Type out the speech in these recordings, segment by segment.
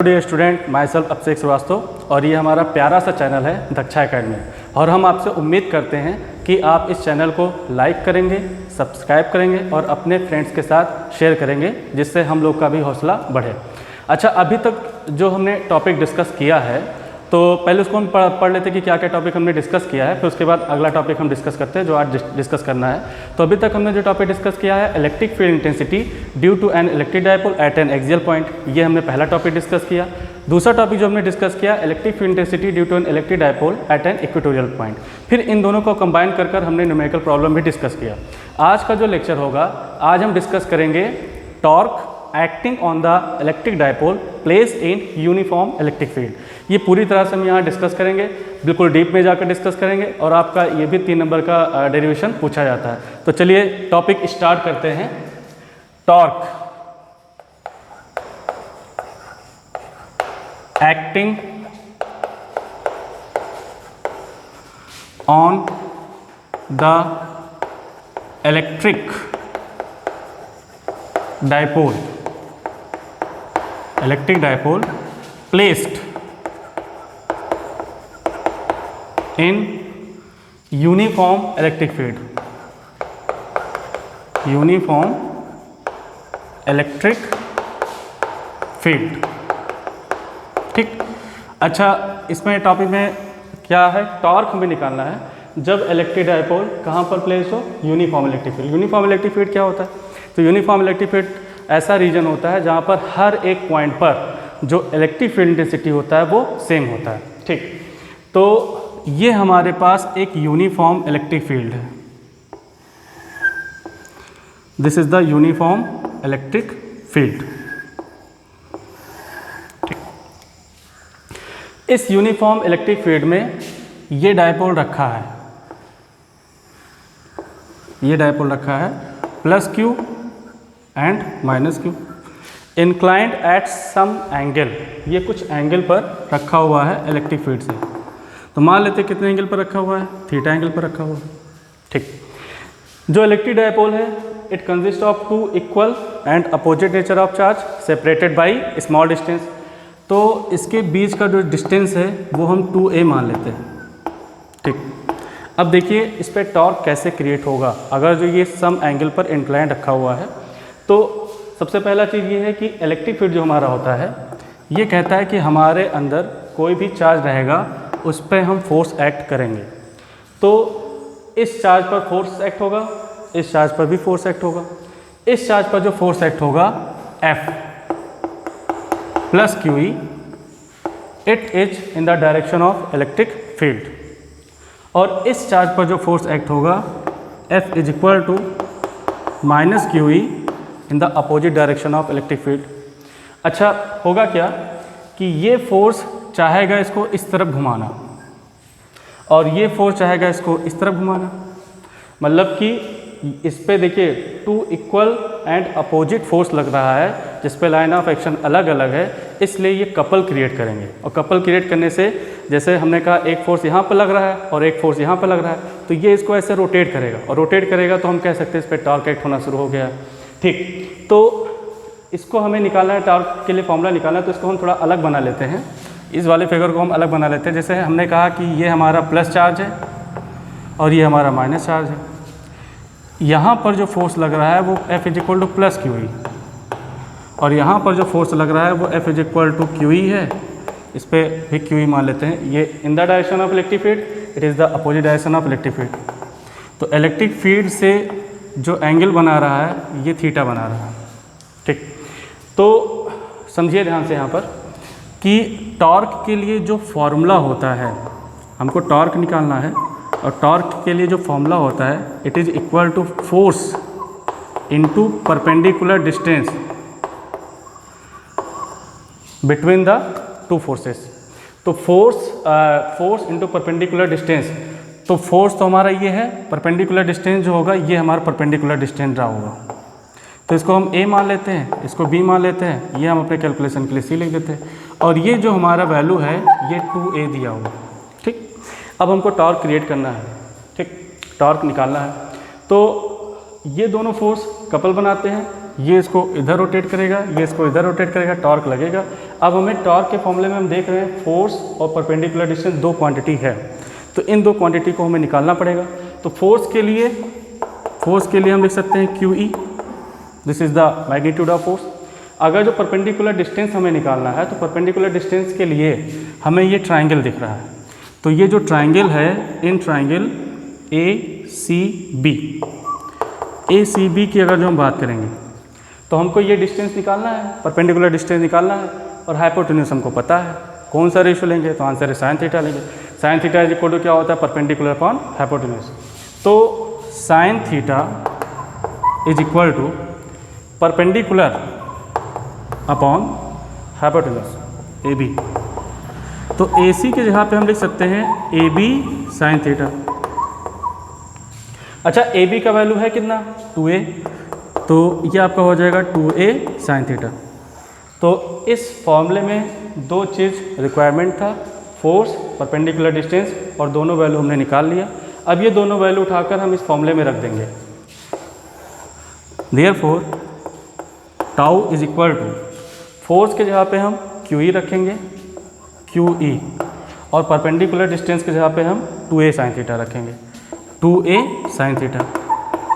Dear student, my self अभिषेक श्रीवास्तव और ये हमारा प्यारा सा चैनल है दक्षा एकेडमी। और हम आपसे उम्मीद करते हैं कि आप इस चैनल को लाइक करेंगे, सब्सक्राइब करेंगे और अपने फ्रेंड्स के साथ शेयर करेंगे, जिससे हम लोग का भी हौसला बढ़े। अच्छा, अभी तक जो हमने टॉपिक डिस्कस किया है, तो पहले उसको हम पढ़ लेते कि क्या क्या टॉपिक हमने डिस्कस किया है, फिर उसके बाद अगला टॉपिक हम डिस्कस करते हैं जो आज डिस्कस करना है। तो अभी तक हमने जो टॉपिक डिस्कस किया है, electric field intensity due to an electric dipole at an axial point, ये हमने पहला टॉपिक डिस्कस किया। दूसरा टॉपिक जो हमने डिस्कस किया, electric field intensity due to an electric dipole at an equatorial point. फिर इन दोनों को कंबाइन कर हमने न्यूमेरिकल प्रॉब्लम भी डिस्कस किया। आज का जो लेक्चर होगा, आज हम डिस्कस करेंगे torque acting on the electric dipole placed in uniform electric field. ये पूरी तरह से हम यहाँ डिस्कस करेंगे, बिल्कुल डीप में जाकर डिस्कस करेंगे और आपका ये भी 3 नंबर का डेरिवेशन पूछा जाता है। तो चलिए टॉपिक स्टार्ट करते हैं। Torque acting on the electric dipole placed in uniform electric field, ठीक। अच्छा, इसमें टॉपिक में क्या है, टॉर्क हमें निकालना है जब इलेक्ट्रिक डायपोल कहाँ पर प्लेस हो, uniform electric field. Uniform electric field क्या होता है? तो यूनिफॉर्म इलेक्ट्रिक फील्ड ऐसा रीजन होता है जहाँ पर हर एक पॉइंट पर जो इलेक्ट्रिक फील्ड इंटेंसिटी होता है वो सेम होता है, ठीक। तो ये हमारे पास एक यूनिफॉर्म इलेक्ट्रिक फील्ड है। This is the uniform electric field. इस यूनिफॉर्म इलेक्ट्रिक फील्ड में ये डायपोल रखा है, ये डायपोल रखा है plus Q and minus Q, inclined at some angle. ये कुछ एंगल पर रखा हुआ है इलेक्ट्रिक फील्ड से। तो मान लेते हैं कितने एंगल पर रखा हुआ है, थीटा एंगल पर रखा हुआ है, ठीक। जो इलेक्ट्रिक डायपोल है, it consist of 2 equal and opposite nature of charge separated by small distance. तो इसके बीच का जो डिस्टेंस है वो हम 2a मान लेते हैं, ठीक। अब देखिए इस पर टॉर्क कैसे क्रिएट होगा अगर जो ये सम एंगल पर इंक्लाइन रखा हुआ है। तो सबसे पहला चीज़ ये है कि इलेक्ट्रिक फील्ड जो हमारा होता है, ये कहता है कि हमारे अंदर कोई भी चार्ज रहेगा उस पर हम फोर्स एक्ट करेंगे। तो इस चार्ज पर फोर्स एक्ट होगा, इस चार्ज पर भी फोर्स एक्ट होगा। इस चार्ज पर जो फोर्स एक्ट होगा F plus QE, it is in the direction of electric field. और इस चार्ज पर जो फोर्स एक्ट होगा F is equal to minus QE in the opposite direction of electric field. अच्छा, होगा क्या कि ये फोर्स चाहेगा इसको इस तरफ घुमाना और ये फोर्स चाहेगा इसको इस तरफ घुमाना। मतलब कि इस पे देखिए 2 इक्वल एंड अपोजिट फोर्स लग रहा है, जिस पे लाइन ऑफ एक्शन अलग अलग है, इसलिए ये कपल क्रिएट करेंगे। और कपल क्रिएट करने से, जैसे हमने कहा, एक फोर्स यहाँ पर लग रहा है और एक फोर्स यहाँ पर लग रहा है, तो ये इसको ऐसे रोटेट करेगा और रोटेट करेगा तो हम कह सकते हैं इस पर टॉर्क एक्ट होना शुरू हो गया, ठीक। तो इसको हमें निकालना है, टॉर्क के लिए फॉर्मूला निकालना है, तो इसको हम थोड़ा अलग बना लेते हैं। इस वाले फिगर को हम अलग बना लेते हैं। जैसे हमने कहा कि ये हमारा प्लस चार्ज है और ये हमारा माइनस चार्ज है। यहाँ पर जो फोर्स लग रहा है वो F is equal two plus QE और यहाँ पर जो फोर्स लग रहा है वो F is equal to QE है। इस पर भी QE मान लेते हैं। ये इन the direction of electric field, it is the opposite direction of electric field. तो इलेक्ट्रिक फील्ड से जो एंगल बना रहा है ये थीटा बना रहा है, ठीक। तो समझिए ध्यान से यहाँ पर कि टॉर्क के लिए जो फॉर्मूला होता है, हमको टॉर्क निकालना है और टॉर्क के लिए जो फॉर्मूला होता है, it is equal to force into perpendicular distance between the 2 forces. तो फोर्स इनटू परपेंडिकुलर डिस्टेंस, तो फोर्स तो हमारा ये है, परपेंडिकुलर डिस्टेंस जो होगा ये हमारा परपेंडिकुलर डिस्टेंस रहा होगा। तो इसको हम A मान लेते हैं, इसको B मान लेते हैं, ये हम अपने कैलकुलेशन के लिए C लिख देते हैं। और ये जो हमारा वैल्यू है ये 2A दिया हुआ, ठीक। अब हमको टॉर्क क्रिएट करना है, ठीक, टॉर्क निकालना है। तो ये दोनों फोर्स कपल बनाते हैं, ये इसको इधर रोटेट करेगा, ये इसको इधर रोटेट करेगा, टॉर्क लगेगा। अब हमें टॉर्क के फॉर्मूले में हम देख रहे हैं फोर्स और परपेंडिकुलर डिस्टेंस दो क्वांटिटी है, तो इन दो क्वांटिटी को हमें निकालना पड़ेगा। तो फोर्स के लिए हम लिख सकते हैं QE, this is the magnitude of force. अगर जो परपेंडिकुलर डिस्टेंस हमें निकालना है तो परपेंडिकुलर डिस्टेंस के लिए हमें ये ट्राइंगल दिख रहा है, तो ये जो ट्राइंगल है इन ट्राइंगल ACB की अगर जो हम बात करेंगे तो हमको ये डिस्टेंस निकालना है, परपेंडिकुलर डिस्टेंस निकालना है, और हाइपोटेन्यूज हमको पता है। कौन सा रेशियो लेंगे तो आंसर है साइन थीटा लेंगे। Sine theta is equal to क्या होता है, परपेंडिकुलर अपॉन हाइपोटेन्यूज। तो sine theta is equal to perpendicular upon hypotenuse AB। तो AC के जगह पे हम लिख सकते हैं AB साइन थीटा। अच्छा, AB का वैल्यू है कितना 2A, तो ये आपका हो जाएगा 2A साइन थीटा। तो इस फॉर्मूले में दो चीज़ रिक्वायरमेंट था, फोर्स, परपेंडिकुलर डिस्टेंस, और दोनों वैल्यू हमने निकाल लिया। अब ये दोनों वैल्यू उठाकर हम इस फॉर्मूले में रख देंगे। Therefore tau is equal to, force के जगह पे हम QE रखेंगे QE, और परपेंडिकुलर डिस्टेंस के जगह पे हम 2A साइन थीटा रखेंगे 2A साइन थीटा।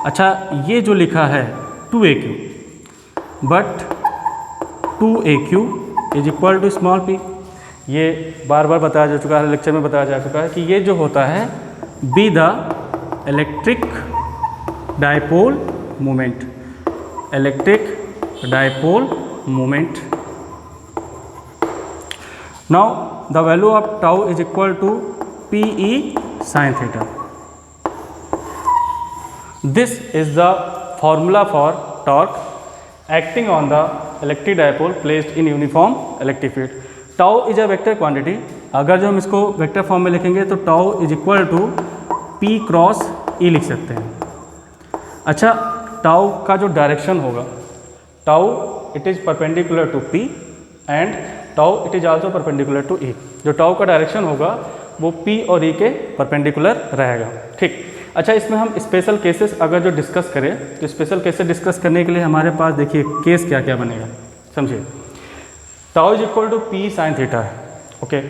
अच्छा, ये जो लिखा है 2AQ, but 2AQ is equal to small p। ये बार बार बताया जा चुका है, लेक्चर में बताया जा चुका है कि ये जो होता है be the electric dipole moment, electric dipole moment. Now the value of tau is equal to PE sine theta. This is the formula for torque acting on the electric dipole placed in uniform electric field. Tau is a vector quantity। अगर जो हम इसको vector form में लिखेंगे तो tau is equal to P cross E लिख सकते हैं। अच्छा, tau का जो डायरेक्शन होगा, tau it is perpendicular to P and tau it is also perpendicular to E। जो tau का डायरेक्शन होगा वो P और E के परपेंडिकुलर रहेगा। ठीक। अच्छा, इसमें हम स्पेशल केसेस अगर जो डिस्कस करें तो स्पेशल केसेस डिस्कस करने के लिए हमारे पास देखिए केस क्या क्या बनेगा, समझिए। Tau is equal to P sine theta है, ओके।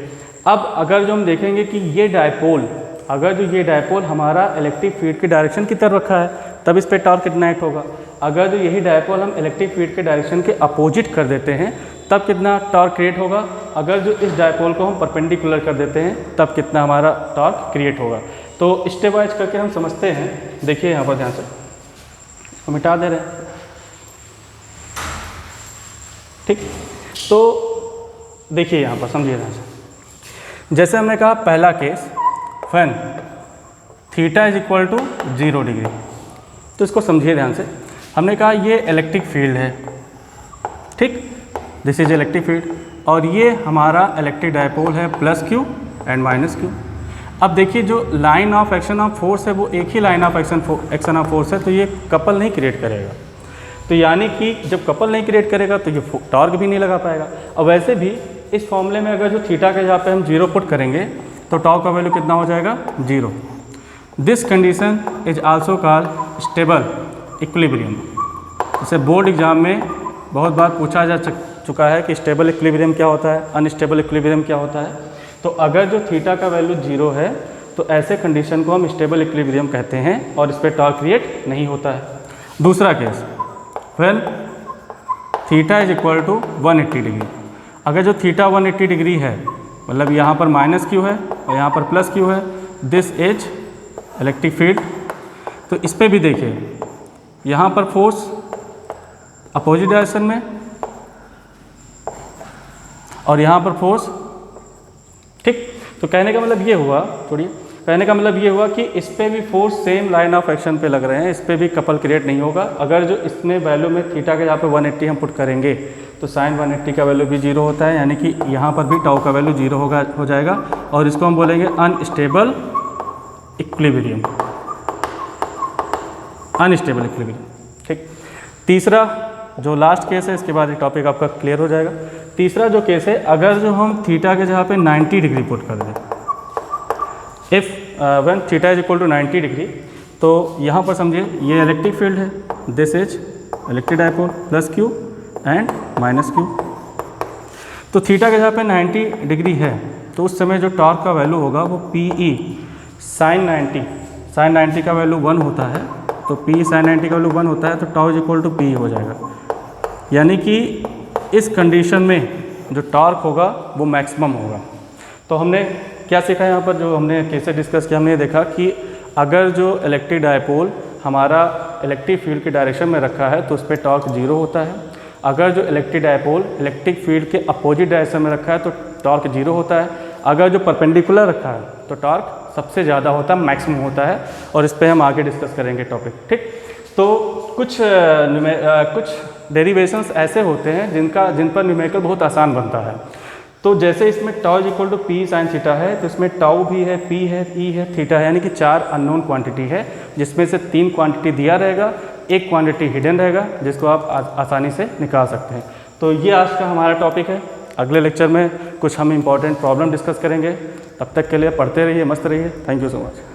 अब अगर जो हम देखेंगे कि ये डायपोल, अगर जो ये डायपोल हमारा इलेक्ट्रिक फील्ड की डायरेक्शन की तरफ रखा है तब इस पर टॉर्क कितना एक्ट होगा। अगर जो यही डायपोल हम इलेक्ट्रिक फील्ड के डायरेक्शन के अपोजिट कर देते हैं तब कितना टॉर्क क्रिएट होगा। अगर जो इस डायपोल को हम परपेंडिकुलर कर देते हैं तब कितना हमारा टॉर्क क्रिएट होगा। तो स्टेप वाइज करके हम समझते हैं। देखिए यहाँ पर ध्यान से हम मिटा दे रहे हैं, ठीक। तो देखिए यहाँ पर समझिए ध्यान से। जैसे हमने कहा पहला case, when theta is equal to 0 degree, तो इसको समझिए ध्यान से। हमने कहा ये इलेक्ट्रिक फील्ड है, ठीक, दिस इज इलेक्ट्रिक फील्ड, और ये हमारा इलेक्ट्रिक डायपोल है +Q एंड -Q। अब देखिए जो line of action of force है वो एक ही line of action of force है, तो ये कपल नहीं क्रिएट करेगा। तो यानी कि जब कपल नहीं क्रिएट करेगा तो ये टॉर्क भी नहीं लगा पाएगा। और वैसे भी इस फॉर्मूले में अगर जो थीटा के जहाँ पे हम 0 पुट करेंगे तो टॉर्क का वैल्यू कितना हो जाएगा 0। This condition is also called stable equilibrium. इसे बोर्ड एग्जाम में बहुत बार पूछा जा चुका है कि स्टेबल इक्विलिब्रियम क्या होता है, अनस्टेबल इक्विलिब्रियम क्या होता है। तो अगर जो थीटा का वैल्यू 0 है तो ऐसे कंडीशन को हम स्टेबल इक्विलिब्रियम कहते हैं और इस पर टॉर्क क्रिएट नहीं होता है। दूसरा case, when theta is equal to 180 degree. अगर जो थीटा 180 डिग्री है, मतलब यहाँ पर -Q है और यहाँ पर +Q है, दिस इज इलेक्ट्रिक फील्ड। तो इस पर भी देखिए, यहाँ पर फोर्स अपोजिट डायरेक्शन में और यहाँ पर फोर्स, ठीक। तो कहने का मतलब ये हुआ, छोड़िए, कहने का मतलब ये हुआ कि इस पे भी force same line of action पे लग रहे हैं, इस पे भी कपल क्रिएट नहीं होगा। अगर जो इसमें वैल्यू में थीटा के जहाँ पे 180 हम पुट करेंगे तो साइन 180 का वैल्यू भी 0 होता है, यानी कि यहाँ पर भी टाउ का वैल्यू 0 हो जाएगा और इसको हम बोलेंगे अनस्टेबल इक्विलिब्रियम, अनस्टेबल इक्विलिब्रियम, ठीक। तीसरा जो लास्ट केस है, इसके बाद ये टॉपिक आपका क्लियर हो जाएगा। तीसरा जो केस है, अगर जो हम थीटा के जगह पे 90 डिग्री पुट कर दें, if when theta is equal to 90 degree, तो यहाँ पर समझिए ये इलेक्ट्रिक फील्ड है, this is electric dipole +Q and -Q। तो थीटा के जहाँ पे 90 डिग्री है तो उस समय जो टॉर्क का वैल्यू होगा वो पी ई साइन 90 का वैल्यू 1 होता है, तो पी साइन 90 का वैल्यू 1 होता है, तो tau is equal to P हो जाएगा। यानी कि इस कंडीशन में जो टॉर्क होगा वो मैक्सिमम होगा। तो हमने क्या सीखा यहाँ पर, जो हमने कैसे डिस्कस किया, हमने ये देखा कि अगर जो इलेक्ट्रिक डायपोल हमारा इलेक्ट्रिक फील्ड के डायरेक्शन में रखा है तो उस पर टॉर्क 0 होता है। अगर जो इलेक्ट्रिक डायपोल इलेक्ट्रिक फील्ड के अपोजिट डायरेक्शन में रखा है तो टॉर्क 0 होता है। अगर जो परपेंडिकुलर रखा है तो टॉर्क सबसे ज़्यादा होता है, मैक्सिमम होता है, और इस पर हम आगे डिस्कस करेंगे टॉपिक, ठीक। तो कुछ डेरिवेशंस ऐसे होते हैं जिन पर न्यूमेरिकल बहुत आसान बनता है। तो जैसे इसमें tau is equal to P sine theta है, तो इसमें टाउ भी है, पी है, ई है, थीटा है, यानी कि 4 अननोन क्वांटिटी है, जिसमें से 3 क्वांटिटी दिया रहेगा, 1 क्वांटिटी हिडन रहेगा, जिसको आप आसानी से निकाल सकते हैं। तो ये आज का हमारा टॉपिक है। अगले लेक्चर में कुछ हम इंपॉर्टेंट प्रॉब्लम डिस्कस करेंगे। तब तक के लिए पढ़ते रहिए, मस्त रहिए। Thank you so much.